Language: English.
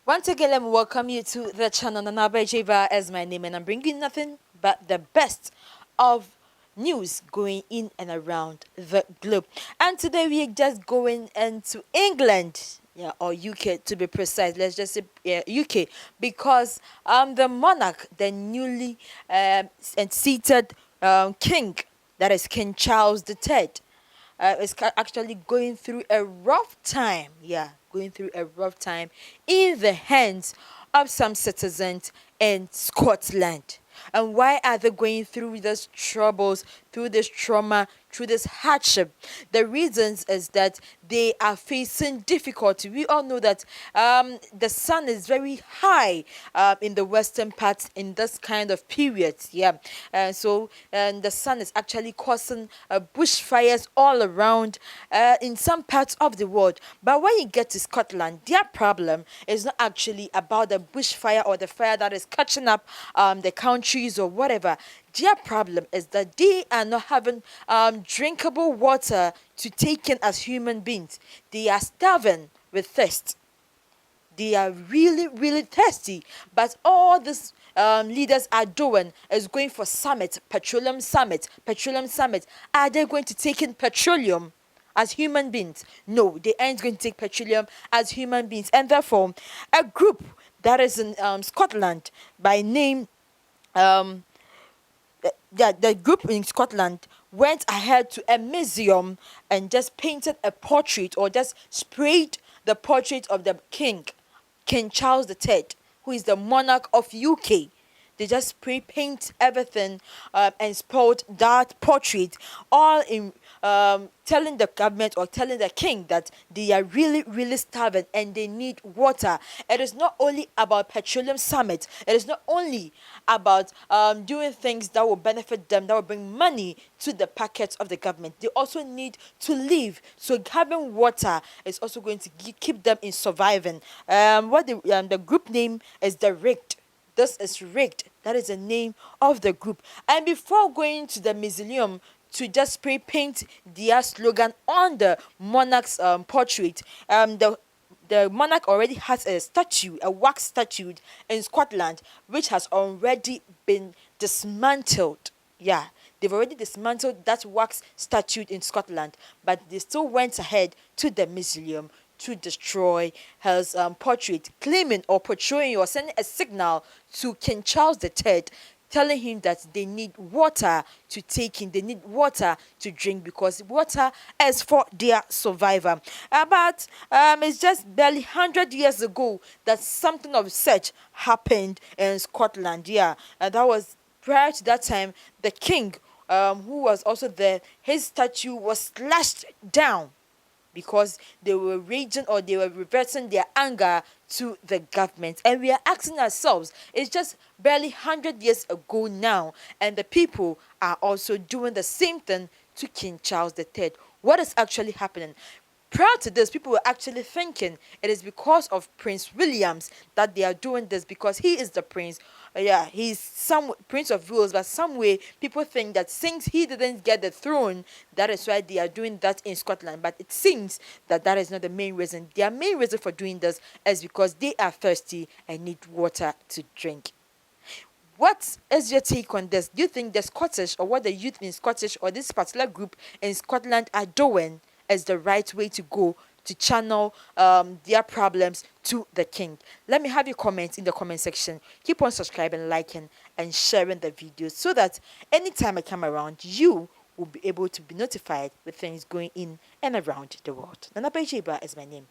Once again, let me welcome you to the channel. Nanabe Jeva as my name, and I'm bringing nothing but the best of news going in and around the globe. And today we are just going into England, yeah, or UK to be precise. Let's just say UK, because the monarch, the newly and seated king, that is King Charles III, actually going through a rough time. Yeah, going through a rough time in the hands of some citizens in Scotland. And why are they going through these troubles, through this trauma, through this hardship? The reasons is that they are facing difficulty. We all know that the sun is very high in the western parts in this kind of period. Yeah, and the sun is actually causing bushfires all around in some parts of the world. But when you get to Scotland, their problem is not actually about the bushfire or the fire that is catching up the countries or whatever. Their problem is that they are not having drinkable water to take in as human beings. They are starving with thirst. They are really, really thirsty. But all these leaders are doing is going for summit, petroleum summit, petroleum summit. Are they going to take in petroleum as human beings? No, they aren't going to take petroleum as human beings. And therefore, a group that is in Scotland by name um, the group in Scotland went ahead to a museum and just painted a portrait or just sprayed the portrait of the King Charles III, who is the monarch of UK. They just spray paint everything and spoiled that portrait, all in telling the government or telling the king that they are really, really starving and they need water. It is not only about petroleum summit. It is not only about doing things that will benefit them, that will bring money to the pockets of the government. They also need to live. So having water is also going to keep them in surviving. What the group name is the Rigged. This is Rigged. That is the name of the group. And before going to the mausoleum to just spray paint their slogan on the monarch's portrait, the monarch already has a statue, a wax statue in Scotland, which has already been dismantled. Yeah, they've already dismantled that wax statue in Scotland, but they still went ahead to the museum to destroy his portrait, claiming or portraying or sending a signal to King Charles III, telling him that they need water to take in, they need water to drink because water is for their survival. But it's just barely 100 years ago that something of such happened in Scotland. Yeah, and that was prior to that time, the king, who was also there, his statue was slashed down because they were raging or they were reversing their anger to the government. And we are asking ourselves, it's just barely 100 years ago now, and the people are also doing the same thing to King Charles III. What is actually happening? Prior to this, people were actually thinking it is because of Prince Williams that they are doing this because he is the prince. Yeah, he's some Prince of Wales, but some way people think that since he didn't get the throne, that is why they are doing that in Scotland. But it seems that that is not the main reason. Their main reason for doing this is because they are thirsty and need water to drink. What is your take on this? Do you think the Scottish or what the youth in Scottish or this particular group in Scotland are doing is the right way to go to channel their problems to the king? Let me have your comments in the comment section. Keep on subscribing, liking, and sharing the video so that anytime I come around, you will be able to be notified with things going in and around the world. Nana Bejeba is my name.